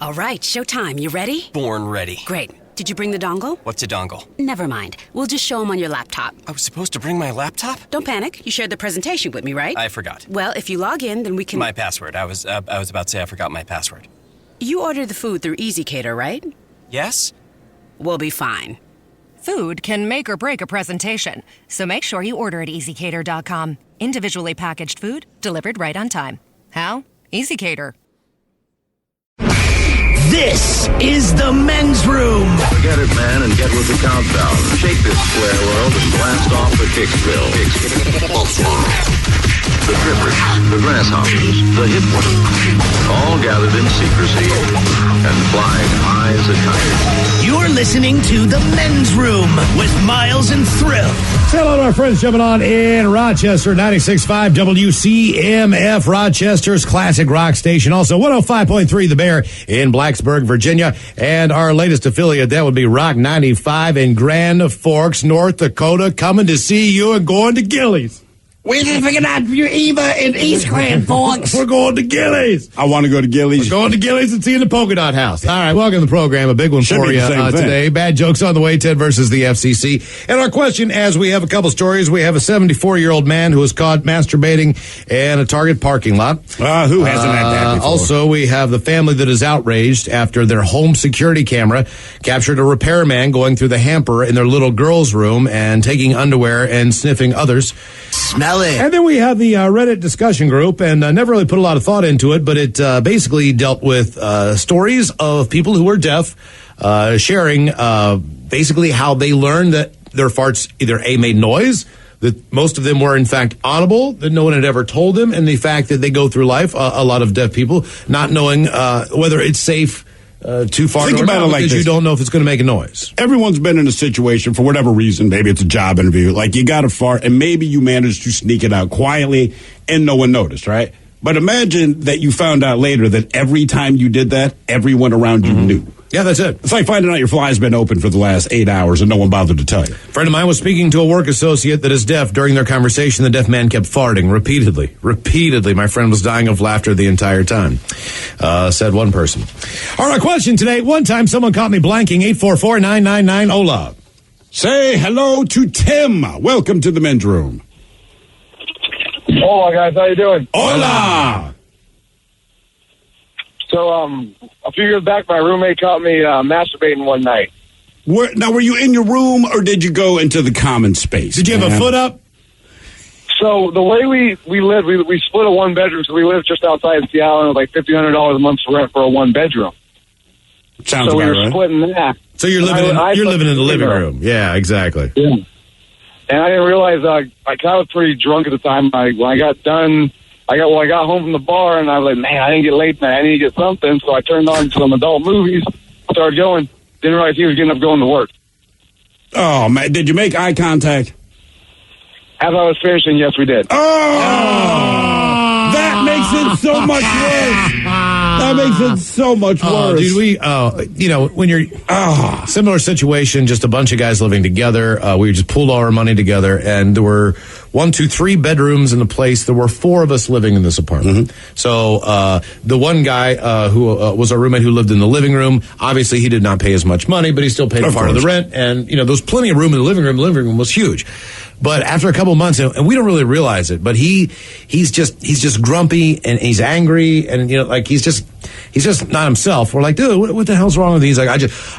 All right, showtime. You ready? Born ready. Great. Did you bring the dongle? What's a dongle? Never mind. We'll just show them on your laptop. I was supposed to bring my laptop? Don't panic. You shared the presentation with me, right? I forgot. Well, if you log in, then we can... My password. I was about to say I forgot my password. You ordered the food through EasyCater, right? Yes? We'll be fine. Food can make or break a presentation, so make sure you order at EasyCater.com. Individually packaged food delivered right on time. How? EasyCater. This is the men's room. Forget it, man, and get with the countdown. Shake this square world and blast off for Kicksville. The trippers, the grasshoppers, the hip ones, all gathered in secrecy and flying high as a kite. You're listening to the men's room with Miles and Thrill. Say hello to our friends jumping on in Rochester, 96.5 WCMF, Rochester's classic rock station. Also 105.3 The Bear in Blacksburg, Virginia. And our latest affiliate, that would be Rock 95 in Grand Forks, North Dakota, coming to see you and going to Gillies. We're picking out your Eva in East Grand Forks. We're going to Gillies. I want to go to Gillies. We're going to Gillies and seeing the Polka Dot House. All right, welcome to the program. A big one for you today. Bad jokes on the way, Ted versus the FCC. And our question, as we have a couple stories, we have a 74-year-old man who was caught masturbating in a Target parking lot. Who hasn't had that before? Also, we have the family that is outraged after their home security camera captured a repairman going through the hamper in their little girl's room and taking underwear and sniffing others. Smell it. And then we have the Reddit discussion group, and never really put a lot of thought into it, but it basically dealt with stories of people who were deaf sharing basically how they learned that their farts either A, made noise, that most of them were in fact audible, that no one had ever told them, and the fact that they go through life, a lot of deaf people, not knowing whether it's safe too far. Think about it like because this. You don't know if it's going to make a noise. Everyone's been in a situation for whatever reason. Maybe it's a job interview. Like you got to fart, and maybe you managed to sneak it out quietly, and no one noticed, right? But imagine that you found out later that every time you did that, everyone around you knew. Yeah, that's it. It's like finding out your fly's been open for the last 8 hours and no one bothered to tell you. A friend of mine was speaking to a work associate that is deaf. During their conversation, the deaf man kept farting repeatedly. Repeatedly. My friend was dying of laughter the entire time, said one person. All right, question today. One time someone caught me blanking. 844-999-OLA. Say hello to Tim. Welcome to the men's room. Hola, guys. How you doing? Hola. So, a few years back, my roommate caught me masturbating one night. Now, were you in your room or did you go into the common space? Did you have a foot up? So, the way we lived, we split a one-bedroom, so we lived just outside of Seattle, and it was like $1,500 a month for rent for a one-bedroom. Sounds so we about were right. splitting that. So you're living in the living room. Yeah, exactly. Yeah. And I didn't realize I was pretty drunk at the time. When I got done, I got home from the bar, and I was like, man, I didn't get late tonight. I need to get something. So I turned on some adult movies, started going. Didn't realize he was getting up going to work. Oh, man. Did you make eye contact? As I was finishing, yes, we did. Oh! That makes it so much worse. That makes it so much worse. Dude, when you're similar situation, just a bunch of guys living together, we just pulled all our money together, and there were 3 bedrooms in the place. There were 4 of us living in this apartment. Mm-hmm. So the one guy who was our roommate who lived in the living room, obviously he did not pay as much money, but he still paid part of the rent. And there was plenty of room in the living room. The living room was huge. But after a couple of months, and we don't really realize it, but he's just grumpy and he's angry and he's just not himself. We're like, dude, what the hell's wrong with you? He's like, I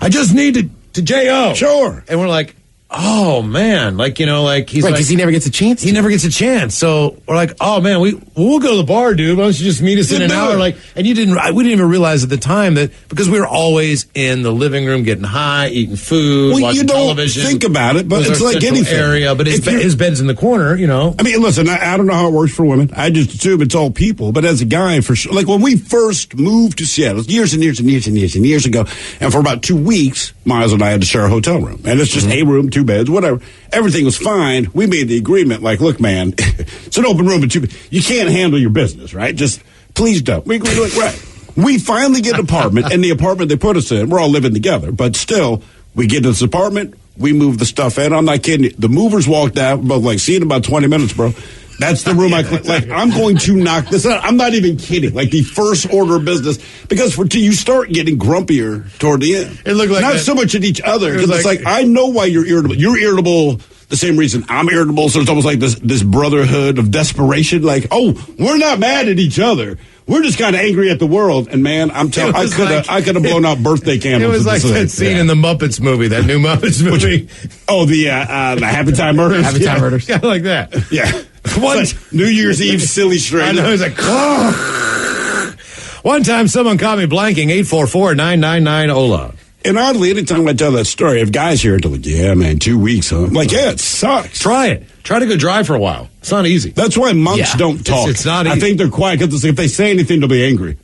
just need to J.O. Sure. And we're like, oh man, he's because he never gets a chance. He never gets a chance. So we're like, oh man, we'll go to the bar, dude. Why don't you just meet us in an hour? And we didn't even realize at the time that because we were always in the living room getting high, eating food, watching television. Think about it, but it's like anything. Area, but his bed's in the corner, I mean, listen, I don't know how it works for women. I just assume it's all people. But as a guy, for sure, like when we first moved to Seattle years and years ago, and for about 2 weeks, Miles and I had to share a hotel room, and it's just a room, 2 beds, whatever. Everything was fine. We made the agreement, like, look, man, it's an open room, but you can't handle your business, right? Just please don't. We like, right. We finally get an apartment, and the apartment they put us in, we're all living together, but still, we get to this apartment, we move the stuff in. I'm not kidding you. The movers walked out, but see in about 20 minutes, bro. That's the room I'm going to knock this out. I'm not even kidding. Like the first order of business, because you start getting grumpier toward the end. It looked like not so much at each other. Because it's like, I know why you're irritable. You're irritable the same reason I'm irritable. So it's almost like this brotherhood of desperation. Like, oh, we're not mad at each other. We're just kind of angry at the world. And man, I'm telling you, I could have blown out birthday candles. It was like that scene in the Muppets movie, that new Muppets movie. The Happy Time Murders. Happy Time Murders. Yeah, like that. Yeah. Like New Year's Eve silly straight. I know. It's like, oh. One time someone caught me blanking 844-999-OLA. And oddly, anytime I tell that story, if guys hear it, they're like, yeah, man, 2 weeks, huh? I'm like, yeah, it sucks. Try it. Try to go dry for a while. It's not easy. That's why monks don't talk. It's not easy. I think they're quiet because if they say anything, they'll be angry.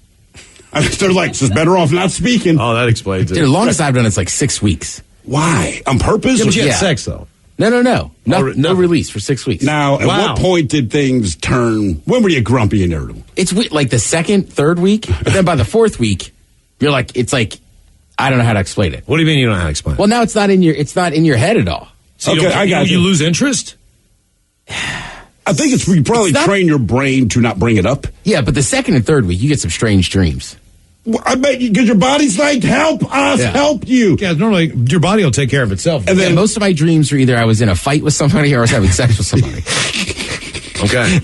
They're like, it's just better off not speaking. Oh, that explains it. Dude, the longest I've done it's like 6 weeks. Why? On purpose? Yeah, but you had sex, though. No no release for 6 weeks. Now, at what point did things turn? When were you grumpy and irritable? It's like the second, third week, but then by the fourth week, you're like, it's like, I don't know how to explain it. What do you mean you don't know how to explain it? Well, now it's not in your head at all. So I got you. You lose interest? I think you probably train your brain to not bring it up. Yeah, but the second and third week, you get some strange dreams. Well, I bet you, because your body's like, help us, help you. Yeah, normally your body will take care of itself. And then most of my dreams are either I was in a fight with somebody or I was having sex with somebody. Okay.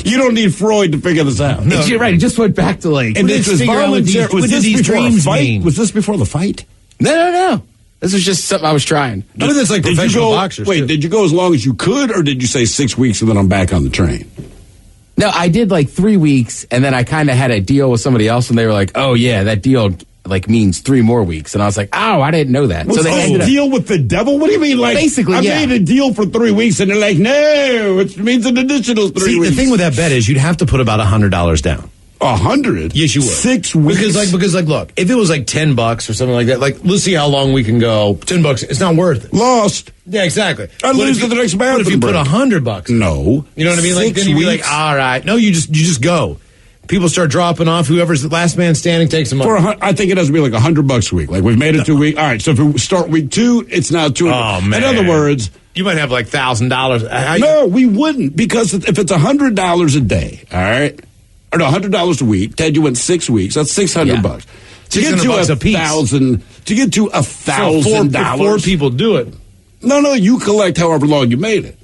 You don't need Freud to figure this out. No, you're right. It just went back to like, and this was voluntary. What did these dreams mean? Was this before the fight? No. This was just something I was trying. I mean, that's like professional boxers. Wait, did you go as long as you could, or did you say 6 weeks and then I'm back on the train? No, I did like 3 weeks, and then I kind of had a deal with somebody else, and they were like, "Oh yeah, that deal like means 3 more weeks," and I was like, "Oh, I didn't know that." So they ended up deal with the devil. What do you mean? Like basically, I made a deal for 3 weeks, and they're like, "No, it means an additional 3 weeks." The thing with that bet is you'd have to put about $100 down. 100? Yes, you would. 6 weeks. Because look, if it was like $10 or something like that, like let's see how long we can go. $10, it's not worth it. Lost. Yeah, exactly. I lose to the next marathon. But if you put $100, no, you know what I mean? Like then you'd be like, all right, no, you just go. People start dropping off. Whoever's the last man standing takes them up. I think it has to be like $100 a week. Like we've made it 2 weeks. All right, so if we start week 2, it's now 2. Oh man! In other words, you might have like $1,000. No, we wouldn't, because if it's $100 a day, all right. Or no, $100 a week. Ted, you went 6 weeks. That's $600. To get to $1,000, to get to $1,000, four people do it. No, you collect however long you made it.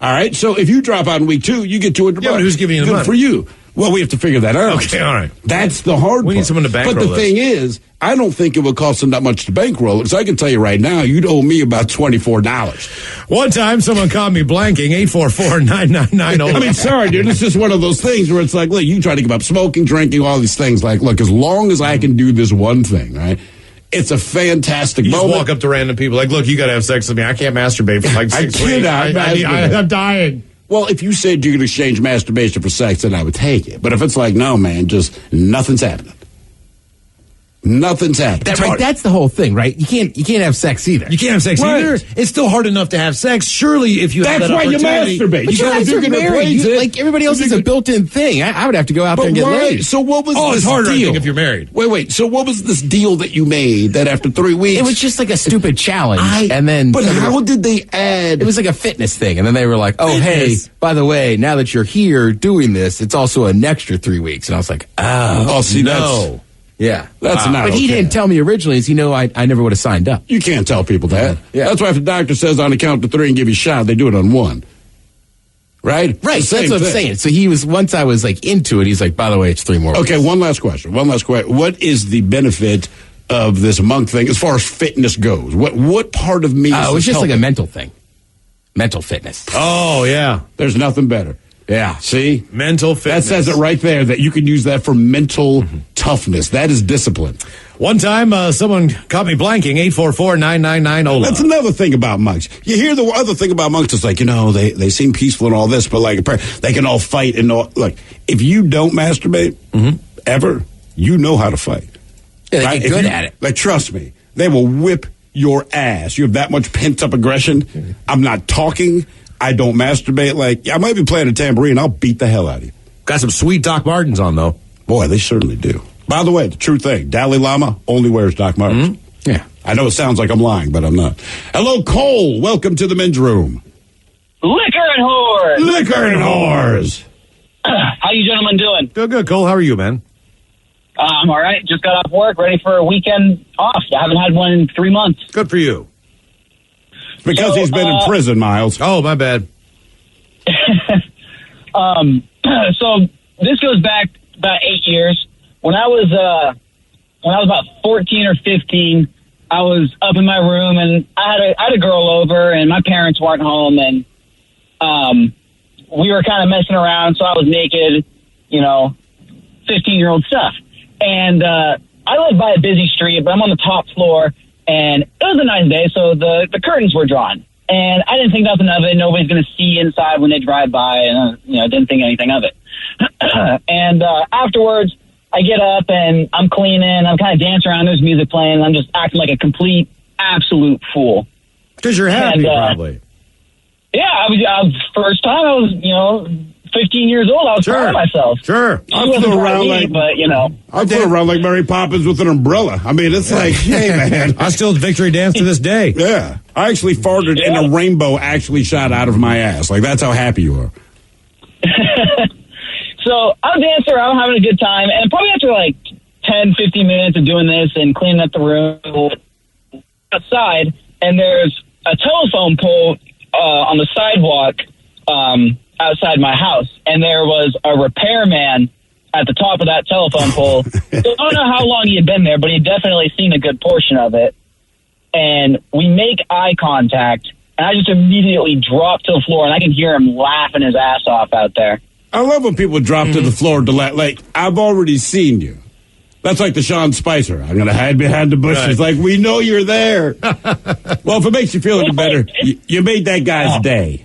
All right. So if you drop out in week 2, you get $200. Yeah, but who's giving you the money? Good for you. Well, we have to figure that out. Okay, all right. That's the hard part. We need someone to bankroll But the thing is, I don't think it would cost them that much to bankroll it, because I can tell you right now, you'd owe me about $24. One time, someone caught me blanking, 844-999-OLA. I mean, sorry, dude, it's just one of those things where it's like, look, you try to give up smoking, drinking, all these things. Like, look, as long as I can do this one thing, right? It's a fantastic moment. You just walk up to random people like, look, you got to have sex with me. I can't masturbate for like 6 weeks. I'm dying. Well, if you said you could exchange masturbation for sex, then I would take it. But if it's like, no, man, just nothing's happening. Nothing's happening. That's the whole thing, right? You can't have sex either. You can't have sex either. It's still hard enough to have sex. Surely, if you have that opportunity. That's why you masturbate. But you can replace it. Like everybody else is a built-in thing. I would have to go out there and get laid. So what was this it's harder, deal? I think, if you're married. Wait. So what was this deal that you made that after 3 weeks? It was just like a stupid challenge. But how did they add? It was like a fitness thing. And then they were like, oh, hey, by the way, now that you're here doing this, it's also an extra 3 weeks. And I was like, no. Yeah. That's not But he didn't tell me originally, as I never would have signed up. You can't tell people that. Yeah. That's why if the doctor says on the count to 3 and give you a shot, they do it on 1. Right? Right. That's what I'm saying. So once I was like into it, he's like, by the way, it's 3 more weeks. Okay, one last question. What is the benefit of this monk thing as far as fitness goes? What part of me is it was just helping? like a mental thing. Mental fitness. Oh, yeah. There's nothing better. Yeah, see? Mental fitness. That says it right there, that you can use that for mental toughness. That is discipline. One time, someone caught me blanking, 844-999-OLA. That's another thing about monks. You hear the other thing about monks, it's like, they seem peaceful and all this, but like, they can all fight and all. Look, if you don't masturbate, ever, you know how to fight. Yeah, they get good at it. Like, trust me, they will whip your ass. You have that much pent-up aggression. I'm not talking. I don't masturbate. Like, I might be playing a tambourine. I'll beat the hell out of you. Got some sweet Doc Martens on, though. Boy, they certainly do. By the way, the true thing, Dalai Lama only wears Doc Martens. Yeah. I know it sounds like I'm lying, but I'm not. Hello, Cole. Welcome to the men's room. Liquor and whores. Liquor and whores. How you gentlemen doing? Good, good. Cole, how are you, man? I'm all right. Just got off work, ready for a weekend off. I haven't had one in 3 months. Good for you. Because he's been in prison, Miles. Oh, my bad. So this goes back about 8 years. When I was about 14 or 15, I was up in my room and I had a girl over and my parents weren't home and we were kind of messing around. So I was naked, 15-year-old stuff. And I live by a busy street, but I'm on the top floor and it was a nice day. So the curtains were drawn and I didn't think nothing of it. Nobody's going to see inside when they drive by and, didn't think anything of it. And afterwards, I get up and I'm cleaning. I'm kind of dancing around. There's music playing. And I'm just acting like a complete, absolute fool. Because you're happy, probably. Yeah, I was first time I was, 15 years old. I was proud of myself. Sure. I flew around I flew around like Mary Poppins with an umbrella. I mean, it's like, hey, man. I still victory dance to this day. Yeah. I actually farted and a rainbow actually shot out of my ass. Like, that's how happy you are. So I'm dancing around, having a good time, and probably after like 10, 15 minutes of doing this and cleaning up the room outside, and there's a telephone pole on the sidewalk outside my house, and there was a repairman at the top of that telephone pole. So I don't know how long he had been there, but he had definitely seen a good portion of it. And we make eye contact, and I just immediately drop to the floor, and I can hear him laughing his ass off out there. I love when people drop to the floor to like, I've already seen you. That's like the Sean Spicer. I'm going to hide behind the bushes. Right. Like, we know you're there. Well, if it makes you feel any better, you made that guy's day.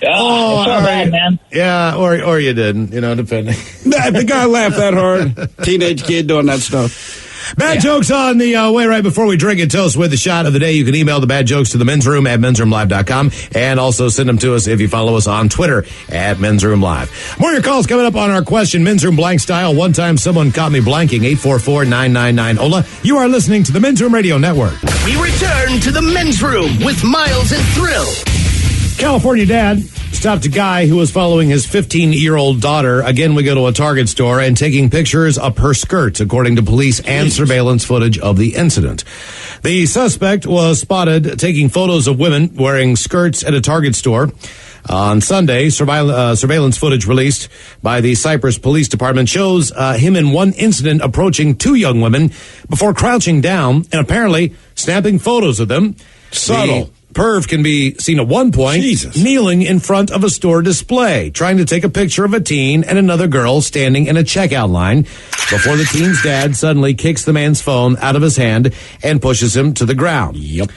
Oh, it's so bad, man. Yeah, or you didn't, depending. The guy laughed that hard. Teenage kid doing that stuff. Bad jokes on the way right before we drink it. Tell us with the shot of the day. You can email the bad jokes to the men's room at mensroomlive.com and also send them to us if you follow us on Twitter at Men's Room Live. More of your calls coming up on our question, Men's Room Blank Style. One time someone caught me blanking, 844-999-OLA. You are listening to the Men's Room Radio Network. We return to the men's room with Miles and Thrill. California dad stopped a guy who was following his 15-year-old daughter. Again, we go to a Target store and taking pictures of her skirt, according to police and surveillance footage of the incident. The suspect was spotted taking photos of women wearing skirts at a Target store. On Sunday, surveillance footage released by the Cypress Police Department shows him in one incident approaching two young women before crouching down and apparently snapping photos of them. Subtle. Perv can be seen at one point kneeling in front of a store display, trying to take a picture of a teen and another girl standing in a checkout line before the teen's dad suddenly kicks the man's phone out of his hand and pushes him to the ground. Yep.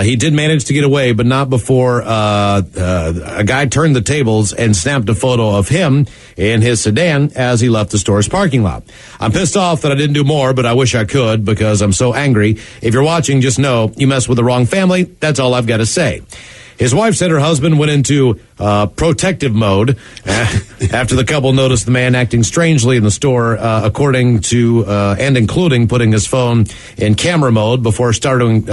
He did manage to get away, but not before a guy turned the tables and snapped a photo of him in his sedan as he left the store's parking lot. I'm pissed off that I didn't do more, but I wish I could because I'm so angry. If you're watching, just know you mess with the wrong family. That's all I've got to say. His wife said her husband went into protective mode after the couple noticed the man acting strangely in the store, according to and including putting his phone in camera mode before starting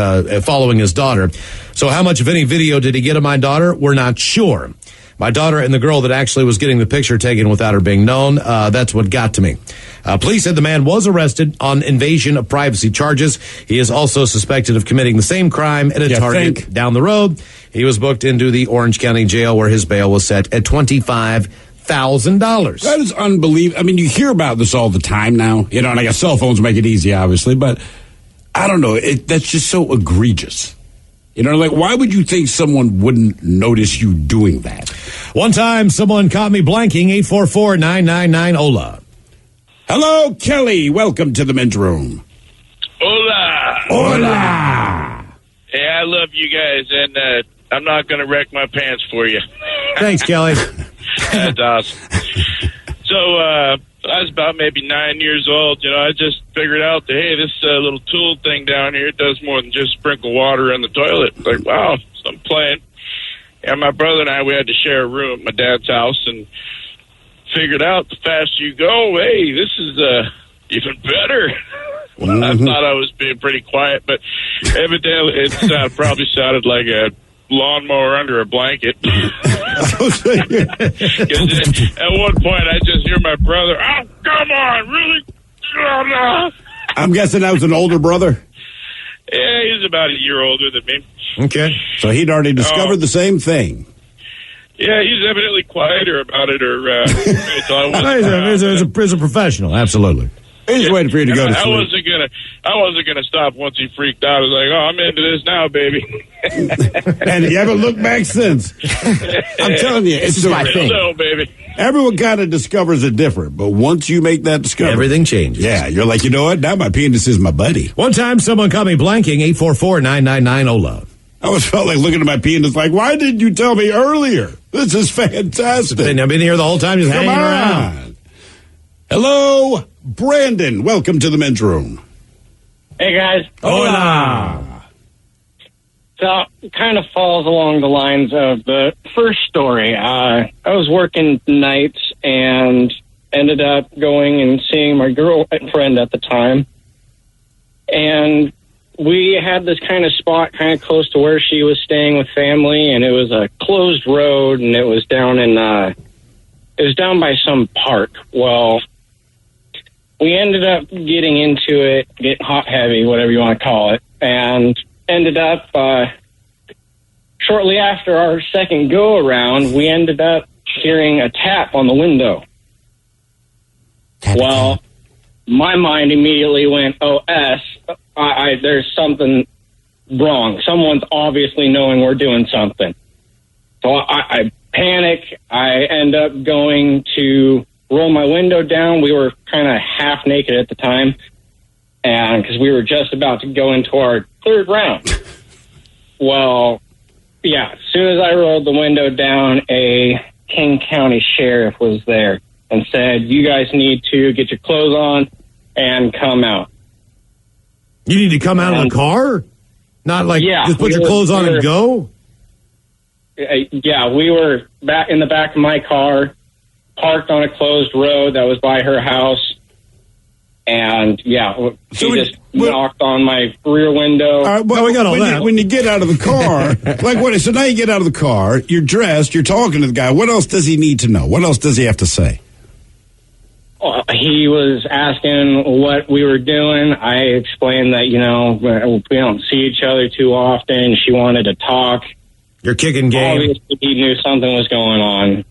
following his daughter. So how much of any video did he get of my daughter? We're not sure. My daughter and the girl that actually was getting the picture taken without her being known, that's what got to me. Police said the man was arrested on invasion of privacy charges. He is also suspected of committing the same crime at a Target down the road. He was booked into the Orange County Jail where his bail was set at $25,000. That is unbelievable. I mean, you hear about this all the time now. And I guess cell phones make it easy, obviously, but I don't know. That's just so egregious. Why would you think someone wouldn't notice you doing that? One time, someone caught me blanking, 844-999-OLA. Hello, Kelly. Welcome to the men's room. Hola. Hola. Hey, I love you guys, and I'm not going to wreck my pants for you. Thanks, Kelly. That's awesome. So, I was about maybe 9 years old. I just figured out that, hey, this little tool thing down here does more than just sprinkle water in the toilet. Like, wow, so I'm playing. And my brother and I, we had to share a room at my dad's house and figured out the faster you go, hey, this is even better. Well, I thought I was being pretty quiet, but evidently it probably sounded like a lawnmower under a blanket. 'Cause at one point, I just hear my brother, "Oh, come on, really?" Oh, no. I'm guessing that was an older brother. Yeah, he's about a year older than me. Okay. So he'd already discovered the same thing. Yeah, he's evidently quieter about it, or so I wasn't He's a professional, absolutely. He's waiting for you to go to I sleep. wasn't gonna stop once he freaked out. I was like, "Oh, I'm into this now, baby." And you haven't looked back since. I'm telling you, it's my thing. No, baby. Everyone kind of discovers it different, but once you make that discovery, Everything changes. Yeah, you're like, you know what? Now my penis is my buddy. One time, someone caught me blanking 844-999-OLA. I always felt like looking at my penis like, why didn't you tell me earlier? This is fantastic. I've been here the whole time, just Come hanging on. around. Hello, Brandon. Welcome to the men's room. Hey, guys. Hola. So, it kind of falls along the lines of the first story. I was working nights and ended up going and seeing my girlfriend at the time. And we had this kind of spot kind of close to where she was staying with family, and it was a closed road, and it was down by some park. Well, we ended up getting into it, getting hot heavy, whatever you want to call it, and ended up, shortly after our second go-around, we ended up hearing a tap on the window. Well, my mind immediately went, there's something wrong. Someone's obviously knowing we're doing something. So I panic. I end up going to roll my window down. We were kind of half naked at the time, and because we were just about to go into our third round. Well, yeah, as soon as I rolled the window down, a King County sheriff was there and said, "You guys need to get your clothes on and come out." You need to come out of the car? Not like just put your clothes on and go? Yeah, we were back in the back of my car, parked on a closed road that was by her house. And, she just knocked on my rear window. All right, well, we got all that. When you get out of the car, so now you get out of the car, you're dressed, you're talking to the guy. What else does he need to know? What else does he have to say? He was asking what we were doing. I explained that, we don't see each other too often. She wanted to talk. You're kicking game. Obviously, he knew something was going on.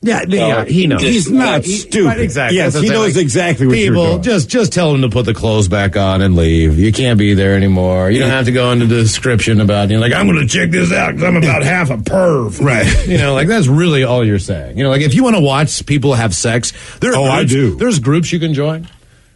Yeah, he knows. He's not stupid. Right, exactly. Yes, he knows exactly what you're doing. Just tell him to put the clothes back on and leave. You can't be there anymore. You don't have to go into the description about, I'm going to check this out because I'm about half a perv. Right. That's really all you're saying. If you want to watch people have sex, I do. There's groups you can join.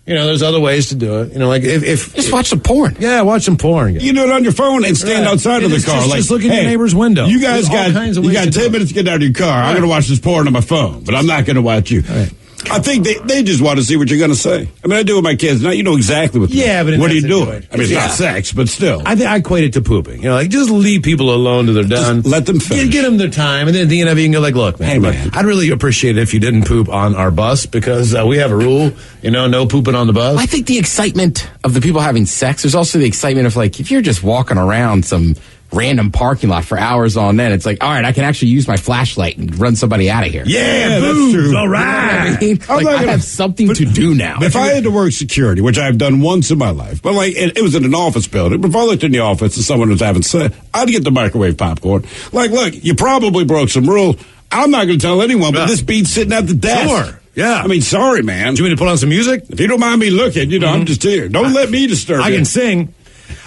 There's other ways to do it. If just watch some porn. Yeah, watch some porn. You do it on your phone and stand outside of the car. Just look in your neighbor's window. You guys got 10 minutes to get out of your car. I'm going to watch this porn on my phone, but I'm not going to watch you. Right. I think they just want to see what you're going to say. I mean, I do with my kids. Now you know exactly what. But what are you doing? I mean, it's not sex, but still. I equate it to pooping. Just leave people alone till they're done. Just let them finish. Get them their time, and then at the end of it, you can go like, "Look, man, hey, man, I'd really appreciate it if you didn't poop on our bus because we have a rule. No pooping on the bus." I think the excitement of the people having sex. There's also the excitement of if you're just walking around some random parking lot for hours on end, it's like, all right, I can actually use my flashlight and run somebody out of here. Yeah, that's true. All right. I have something to do now. If I had to work security, which I've done once in my life, but it was in an office building, but if I looked in the office and someone was having sex, I'd get the microwave popcorn. Look, you probably broke some rules. I'm not going to tell anyone, but this beat's sitting at the desk. Sure. Yeah. I mean, sorry, man. Do you want me to put on some music? If you don't mind me looking, I'm just here. Don't let me disturb you. I can sing.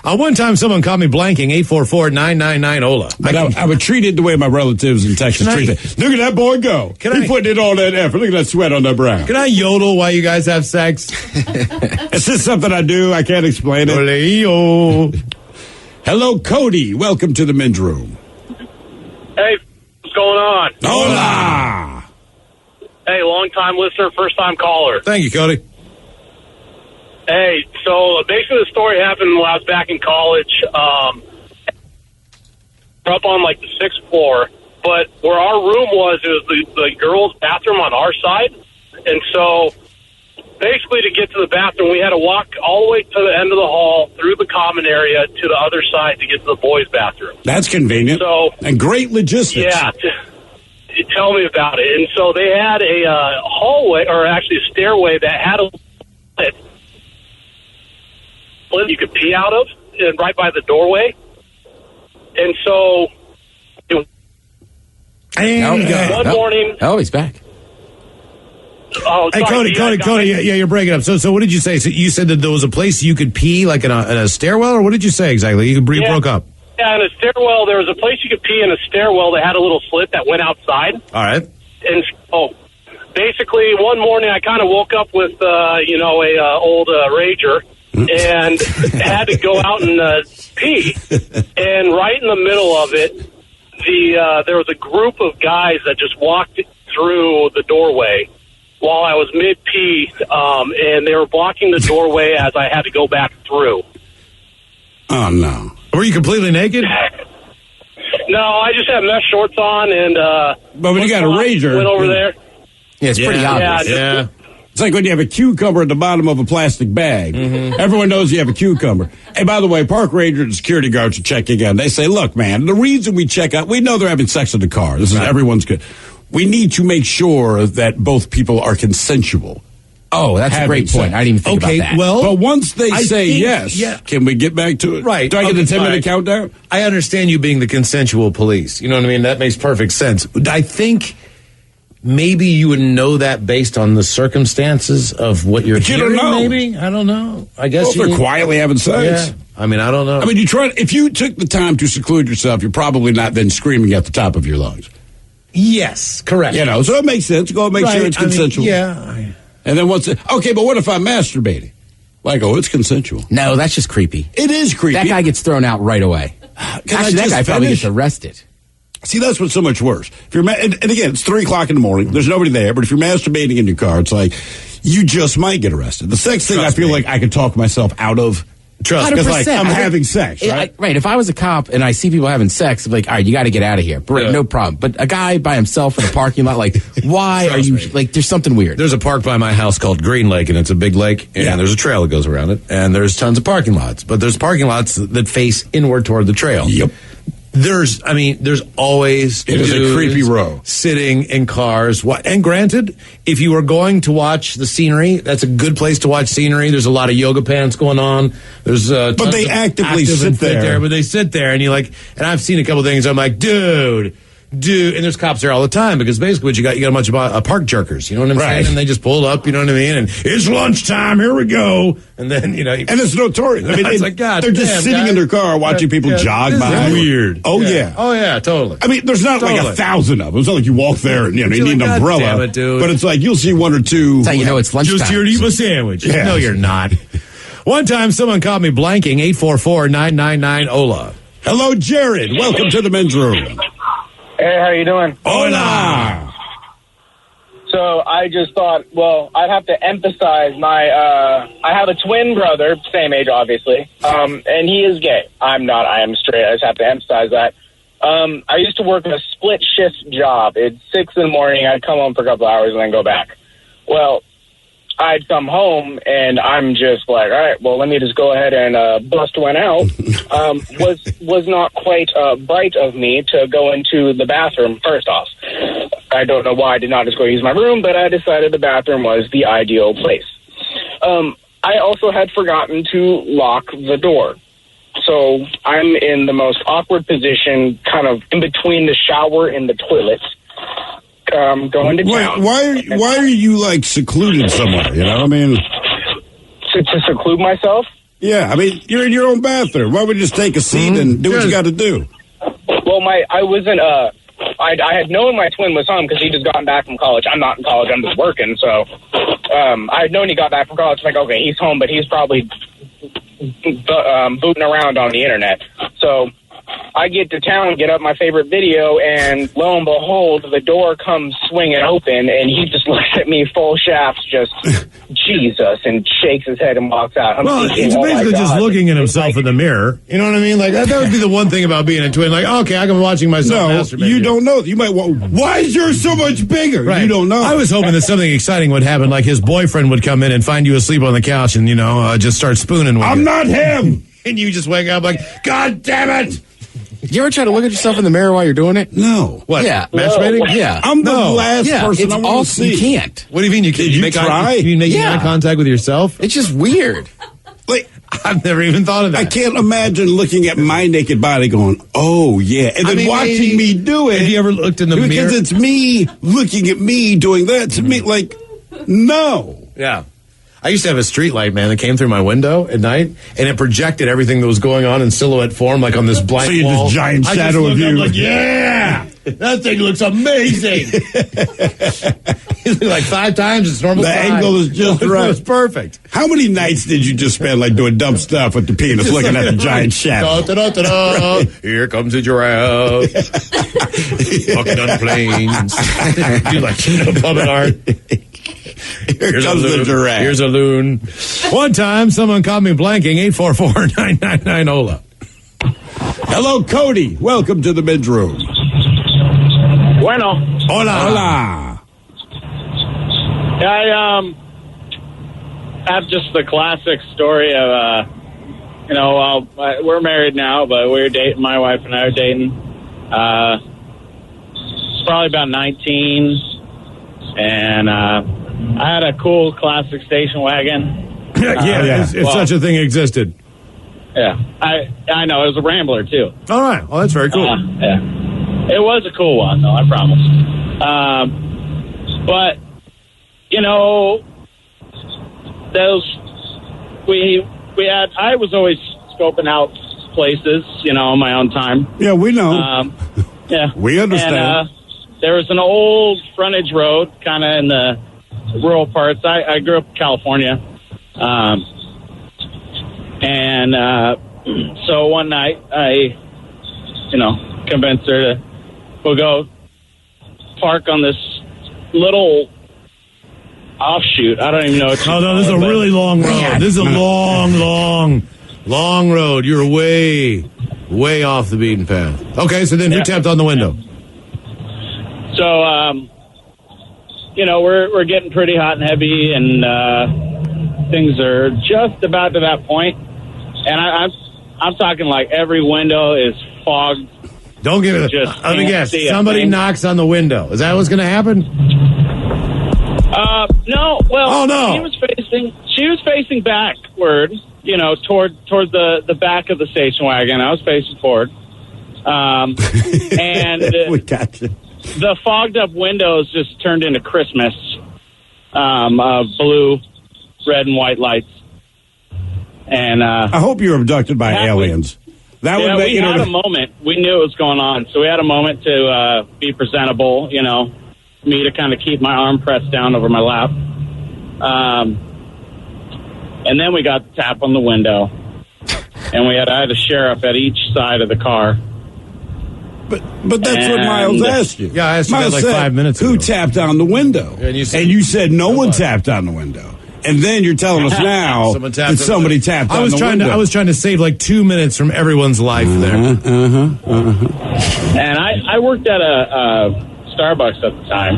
One time someone caught me blanking 844-999-OLA. But I would treat it the way my relatives in Texas treat it. Look at that boy go. He putting in all that effort. Look at that sweat on that brow. Can I yodel while you guys have sex? It's just something I do. I can't explain it. Ole-o. Hello, Cody. Welcome to the men's room. Hey, what's going on? Hola. Hey, long-time listener, first-time caller. Thank you, Cody. Hey, so basically the story happened when I was back in college. We're up on the 6th floor, but where our room was, it was the girls' bathroom on our side. And so basically to get to the bathroom, we had to walk all the way to the end of the hall, through the common area, to the other side to get to the boys' bathroom. That's convenient. So, and great logistics. Yeah. Tell me about it. And so they had a hallway, or actually a stairway that had a split you could pee out of, and right by the doorway. And so, one morning. Oh, he's back. Oh, hey, sorry, Cody, yeah, you're breaking up. So what did you say? So you said that there was a place you could pee, like in a stairwell, or what did you say exactly? You broke up. Yeah, in a stairwell, there was a place you could pee in a stairwell that had a little slit that went outside. All right. And so, basically, one morning I kind of woke up with, a old Rager and had to go out and pee. And right in the middle of it, there was a group of guys that just walked through the doorway while I was mid-pee, and they were blocking the doorway as I had to go back through. Oh, no. Were you completely naked? No, I just had mesh shorts on, and but when you got a Rager, went over there. Yeah, it's pretty obvious. Yeah. It's like when you have a cucumber at the bottom of a plastic bag. Mm-hmm. Everyone knows you have a cucumber. Hey, by the way, park ranger and security guards are checking in. They say, look, man, the reason we check out, we know they're having sex in the car. This is everyone's good. We need to make sure that both people are consensual. Oh, that's a great point. I didn't even think about that. Well, but once they say think, yes, can we get back to it? Right. Do I get the 10-minute countdown? I understand you being the consensual police. You know what I mean? That makes perfect sense. I think maybe you would know that based on the circumstances of what you're hearing. You don't know. Maybe? I don't know. I guess well, if they're quietly having sex. Yeah. I mean, I don't know. I mean, if you took the time to seclude yourself, you're probably not then screaming at the top of your lungs. Yes, correct. You know, so it makes sense. Go and make sure it's consensual. And then okay, but what if I'm masturbating? Like, it's consensual. No, that's just creepy. It is creepy. That guy gets thrown out right away. Actually, that guy probably gets arrested. See, that's what's so much worse. If you're and again, it's 3:00 in the morning. There's nobody there. But if you're masturbating in your car, it's like you just might get arrested. The sex thing, I feel like I could talk myself out of. Trust, because like I'm having sex, right? Right. If I was a cop and I see people having sex, I'm like, all right, you got to get out of here. No problem. But a guy by himself in a parking lot, like, why are you like? There's something weird. There's a park by my house called Green Lake, and it's a big lake, and there's a trail that goes around it, and there's tons of parking lots. But there's parking lots that face inward toward the trail. Yep. There's always it is a creepy row sitting in cars. And granted, if you are going to watch the scenery, that's a good place to watch scenery. There's a lot of yoga pants going on. There's but they actively sit there. But they sit there, and and I've seen a couple things. I'm like, dude, and there's cops there all the time because basically what you got a bunch of park jerkers. You know what I'm saying? And they just pull up. You know what I mean? And it's lunchtime. Here we go. And then and it's notorious. I mean, it's like God. They're just sitting in their car watching people jog by. Weird. Oh yeah. Oh yeah. Totally. I mean, there's not like 1,000 of them. It's not like you walk there and you need an umbrella. Damn it, dude. But it's like you'll see one or two. That's how you know it's lunchtime. Just here to eat my sandwich. Yeah. No, you're not. One time, someone caught me blanking 844-999-OLA. Hello, Jared. Welcome to the men's room. Hey, how you doing? Hola. So I just thought, well, I'd have to emphasize I have a twin brother, same age, obviously, and he is gay. I'm not. I am straight. I just have to emphasize that. I used to work a split shift job. It's 6 in the morning. I'd come home for a couple hours and then go back. Well, I'd come home and I'm just like, all right, well, let me just go ahead and bust one out. Was not quite bright of me to go into the bathroom first off. I don't know why I did not just go use my room, but I decided the bathroom was the ideal place. I also had forgotten to lock the door. So I'm in the most awkward position, kind of in between the shower and the toilet. Going to town. Why are you like secluded somewhere? You know, I mean, to seclude myself. Yeah, I mean, you're in your own bathroom. Why would you just take a seat and do what you got to do? Well, I wasn't. I had known my twin was home because he just gotten back from college. I'm not in college. I'm just working. So I had known he got back from college. Like, okay, he's home, but he's probably booting around on the internet. So I get to town, get up my favorite video, and lo and behold, the door comes swinging open, and he just looks at me full shafts, just Jesus, and shakes his head and walks out. Well, thinking, he's oh my basically just God. looking at himself in the mirror. You know what I mean? Like, that would be the one thing about being a twin. Like, okay, I'm watching myself masturbate. You don't know. You might want, why is yours so much bigger? Right. You don't know. I was hoping that something exciting would happen, like his boyfriend would come in and find you asleep on the couch and, just start spooning with I'm you. not him. And you just wake up like, God damn it! You ever try to look at yourself in the mirror while you're doing it? No. What? Yeah. Masturbating? Yeah. I'm the last person it's I want all to see. you can't. What do you mean you can't? Did you make try? You make Yeah. eye contact with yourself? It's just weird. Like, I've never even thought of that. I can't imagine looking at my naked body going, oh, yeah. And then watching me do it. Have you ever looked in the mirror? Because it's me looking at me doing that. To me, like, no. Yeah. I used to have a street light, man, that came through my window at night, and it projected everything that was going on in silhit form, like on this blank So you wall. this giant shadow of you. I'm like, yeah, that thing looks amazing. You look like 5 times its normal The size. angle is just right. It was perfect. How many nights did you just spend, like, doing dumb stuff with the penis, looking at the giant shadow? Da-da-da-da-da. Here comes a giraffe. Walking on planes. You like puppet art. Here comes the giraffe. Here's a loon. One time, someone caught me blanking. 844-999-HOLA. Hello, Cody. Welcome to the men's room. Bueno. Hola. Hola. I have just the classic story of we're married now, but we were dating. My wife and I were dating. It's probably about 19, and I had a cool classic station wagon. If such a thing existed. Yeah, I know it was a Rambler too. All right. Well, that's very cool. Yeah, it was a cool one though. I promise. But those we had. I was always scoping out places, on my own time. Yeah, we know. Yeah, we understand. And, there was an old frontage road, kind of in the rural parts. I grew up in California, so one night I, convinced her to we'll go park on this little offshoot. I don't even know what you Oh, no, this is a really long road. This is a long road. You're way off the beaten path. Okay, so then who tapped on the window? So, we're getting pretty hot and heavy, and things are just about to that point. And I'm talking like every window is fogged. Don't give it. Let me guess. Somebody knocks on the window. Is that what's going to happen? No. Well, oh no. She was facing backward. Toward the back of the station wagon. I was facing forward. And we got you. The fogged up windows just turned into Christmas. Blue, red, and white lights. And I hope you were abducted by aliens. That would make, we had a moment. We knew it was going on, so we had a moment to be presentable. Me to kind of keep my arm pressed down over my lap. And then we got the tap on the window, and I had a sheriff at each side of the car. But that's what Miles asked you. Yeah, I asked you Miles that like 5 minutes ago. Who tapped on the window? And you said no one tapped on the window. And then you're telling us now that somebody tapped on the window. I was trying to save like 2 minutes from everyone's life there. And I worked at a Starbucks at the time,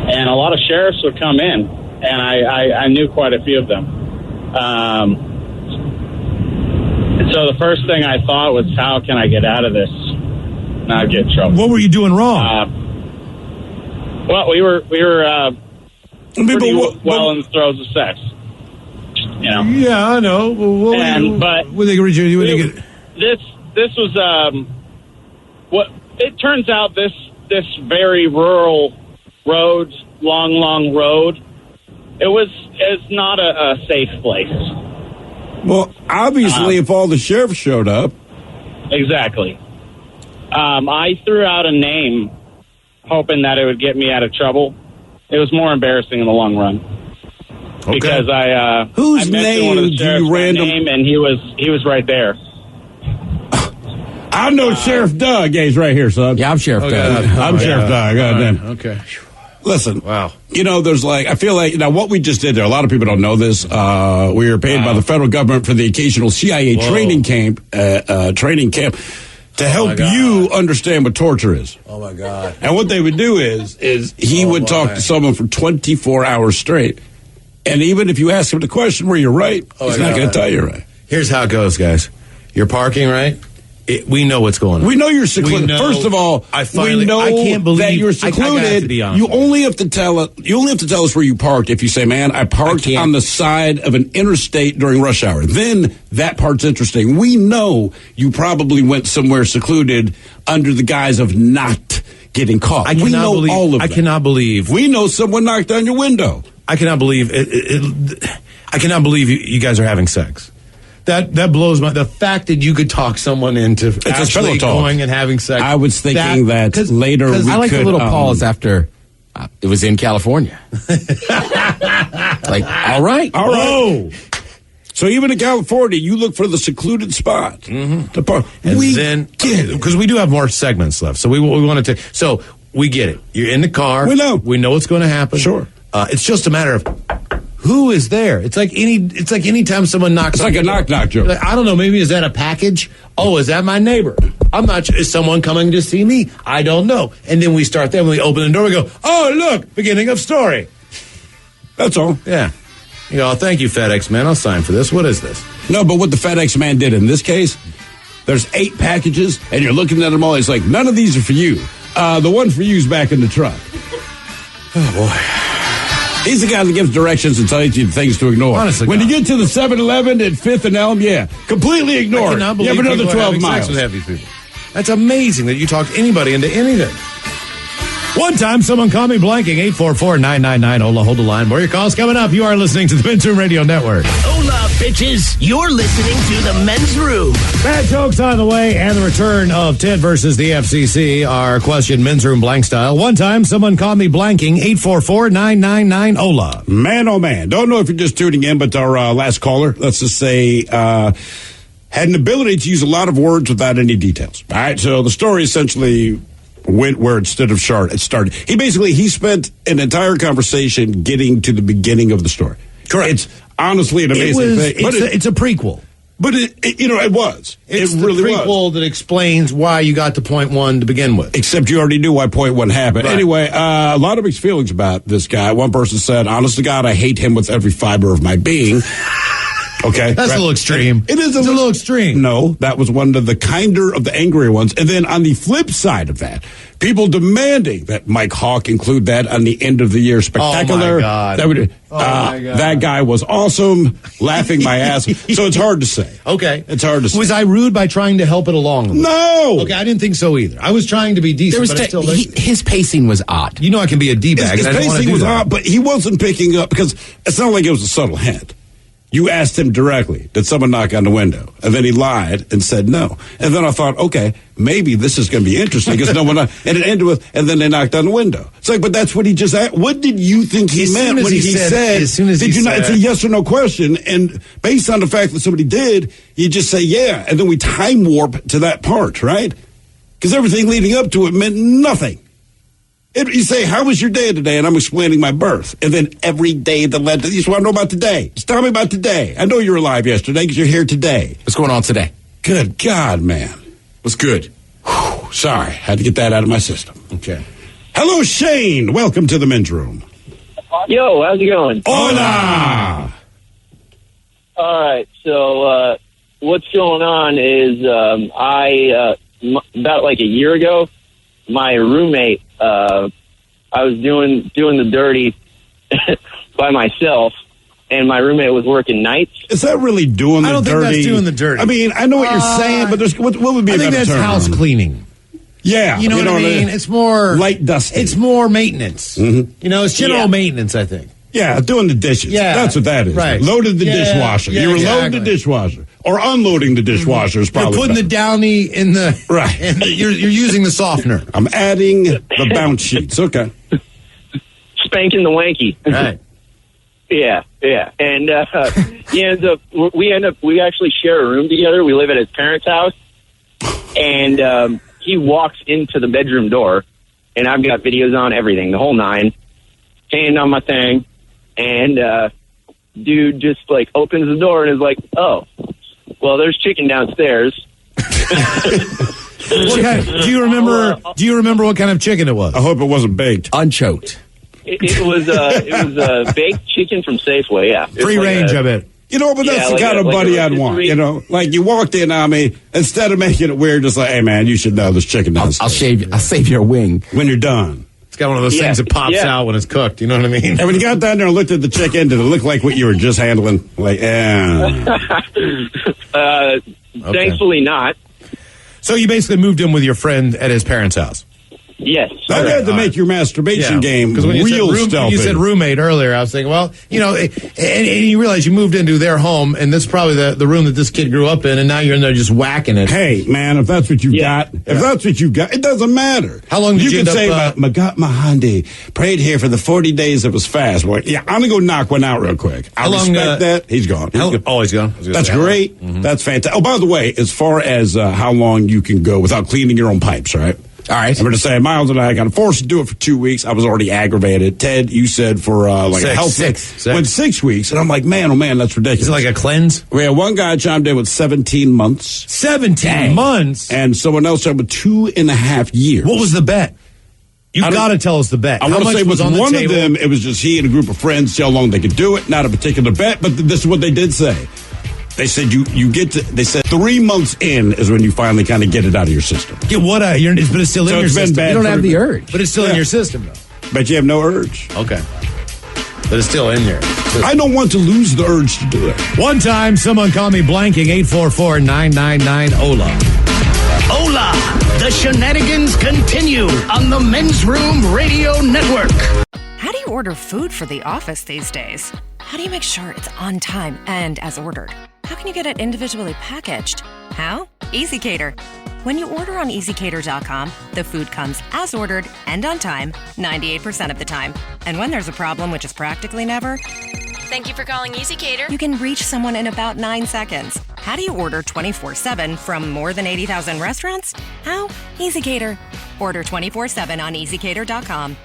and a lot of sheriffs would come in, and I knew quite a few of them. And so the first thing I thought was, how can I get out of this? Not get in trouble. What were you doing wrong? Well, we were pretty well in the throes of sex. Yeah, I know. This was what it turns out. This very rural road, long road. It's not a safe place. Well, obviously, if all the sheriffs showed up. Exactly. I threw out a name hoping that it would get me out of trouble. It was more embarrassing in the long run. Okay. Because I mentioned one of the sheriffs by name, and he was right there. I know Sheriff Doug. Yeah, he's right here, son. Yeah, I'm Sheriff Doug. I'm Sheriff Doug. Goddamn. Okay. Listen, wow. There's I feel like, now what we just did there, a lot of people don't know this. We were paid by the federal government for the occasional CIA training camp to help you understand what torture is. Oh, my God. And what they would do is he would talk to someone for 24 hours straight. And even if you ask him the question where you're right, he's not going to tell you right. Here's how it goes, guys. You're parking, right? We know what's going on. We know you're secluded. First of all, we know that you're secluded. You only have to tell us where you parked. If you say, "Man, I parked on the side of an interstate during rush hour," then that part's interesting. We know you probably went somewhere secluded under the guise of not getting caught. We know all of that. I cannot believe. We know someone knocked on your window. I cannot believe I cannot believe you guys are having sex. That blows the fact that you could talk someone into actually going and having sex. I was thinking that later we I like could, the little pause after it was in California. All right. Whoa. So even in California, you look for the secluded spot. Mm-hmm. Because we do have more segments left, so we wanted to. So we get it. You're in the car. We know what's going to happen. Sure. It's just a matter of who is there. It's like anytime someone knocks. It's like a knock joke. I don't know. Maybe is that a package? Oh, is that my neighbor? I'm not sure. Is someone coming to see me? I don't know. And then we start there. When we open the door, we go, "Oh, look, beginning of story." That's all. Yeah. You go, "Thank you, FedEx man. I'll sign for this. What is this?" No, but what the FedEx man did in this case, there's 8 packages, and you're looking at them all. It's like, none of these are for you. The one for you is back in the truck. Oh boy. He's the guy that gives directions and tells you things to ignore. Honestly, when you get to the 7-Eleven at 5th and Elm, completely ignore it. You have another 12 miles. That's amazing that you talked anybody into anything. One time, someone called me blanking. 844-999-OLA. Hold the line. More of your calls coming up. You are listening to the Men's Room Radio Network. Hola, bitches. You're listening to the Men's Room. Bad jokes on the way, and the return of Ted versus the FCC. Our question, Men's Room blank style. One time, someone called me blanking. 844-999-OLA. Man, oh man. Don't know if you're just tuning in, but our last caller, let's just say, had an ability to use a lot of words without any details. All right, so the story essentially went where instead of it started. He spent an entire conversation getting to the beginning of the story. Correct. It's honestly an amazing thing. It's a prequel. But it was. It's it really the prequel that explains why you got to point one to begin with. Except you already knew why point one happened. Right. Anyway, a lot of mixed feelings about this guy. One person said, "Honest to God, I hate him with every fiber of my being." Okay. That's a little extreme. It is a little extreme. No, that was one of the kinder of the angrier ones. And then on the flip side of that, people demanding that Mike Hawk include that on the end of the year spectacular. Oh, my God. My God. That guy was awesome, laughing my ass. So it's hard to say. Okay. It's hard to say. Was I rude by trying to help it along? No. Okay, I didn't think so either. I was trying to be decent, but I still his pacing was odd. You know I can be a D-bag. His pacing was odd, but he wasn't picking up because it's not like it was a subtle hint. You asked him directly, did someone knock on the window? And then he lied and said no. And then I thought, okay, maybe this is going to be interesting because no one, and it ended with, and then they knocked on the window. It's like, but that's what he just asked. What did you think he meant when he said, as soon as did he you said, not, it's a yes or no question. And based on the fact that somebody did, you just say, yeah. And then we time warp to that part, right? Because everything leading up to it meant nothing. You say, how was your day today? And I'm explaining my birth. And then every day that led to, you just want to know about today. Just tell me about today. I know you were alive yesterday because you're here today. What's going on today? Good God, man. What's good? Whew, sorry. Had to get that out of my system. Okay. Hello, Shane. Welcome to the Men's Room. Yo, how's it going? Hola! All right, so what's going on is about like a year ago, my roommate, I was doing the dirty by myself, and my roommate was working nights. Is that really doing the dirty? I don't think that's doing the dirty. I mean, I know what you're saying, but there's, what would be a better term? I think that's house cleaning. Yeah. You know what I mean? It's more light dusting. It's more maintenance. Mm-hmm. You know, it's general maintenance, I think. Yeah, doing the dishes. Yeah. That's what that is. Right. Loaded the dishwasher. Yeah, you were exactly. loading the dishwasher. Or unloading the dishwasher is probably You're putting better. the downy in the... Right. You're using the softener. I'm adding the bounce sheets. Okay. Spanking the wanky. Right. Yeah. And we actually share a room together. We live at his parents' house. And he walks into the bedroom door, and I've got videos on everything, the whole nine, hand on my thing, and dude just like opens the door and is like, "Oh, well, there's chicken downstairs." Do you remember what kind of chicken it was? I hope it wasn't baked, unchoked. It was baked chicken from Safeway. Yeah, free range of it. You know, but that's the kind of buddy I'd want. You know, like you walked in on me, instead of making it weird, just like, "Hey man, you should know this chicken downstairs. I'll save your wing when you're done." It's got one of those things that pops out when it's cooked. You know what I mean? And when you got down there and looked at the chicken, did it look like what you were just handling? Like, Thankfully not. So you basically moved in with your friend at his parents' house. Yes. I had to make your masturbation game because when real when you said roommate earlier, I was thinking, well, you know, and you realize you moved into their home, and this is probably the room that this kid grew up in, and now you're in there just whacking it. Hey, man, if that's what you've got, it doesn't matter. How long did you can end say, up, Mahandi prayed here for the 40 days it was fast. Well, yeah, I'm going to go knock one out real quick. I respect that. He's gone. He's gone. That's great. Mm-hmm. That's fantastic. Oh, by the way, as far as how long you can go without cleaning your own pipes, right? All right. I'm going to say Miles and I got forced to do it for 2 weeks. I was already aggravated. Ted, you said for a health six. Went 6 weeks, and I'm like, man, oh man, that's ridiculous. Is it like a cleanse? We had one guy chimed in with 17 months. 17 months? And someone else said with 2.5 years. What was the bet? You've got to tell us the bet. I want to say with one of them, it was just he and a group of friends, see how long they could do it. Not a particular bet, but this is what they did say. They said they said 3 months in is when you finally kind of get it out of your system. Get what out? But it's still in your system. You don't have the urge. But it's still in your system, though. But you have no urge. Okay. But it's still in there. I don't want to lose the urge to do it. One time, someone called me blanking 844-999-OLA. Hola! The shenanigans continue on the Men's Room Radio Network. How do you order food for the office these days? How do you make sure it's on time and as ordered? How can you get it individually packaged? How? EasyCater. When you order on EasyCater.com, the food comes as ordered and on time 98% of the time. And when there's a problem, which is practically never, thank you for calling EasyCater. You can reach someone in about 9 seconds. How do you order 24/7 from more than 80,000 restaurants? How? EasyCater. Order 24/7 on EasyCater.com.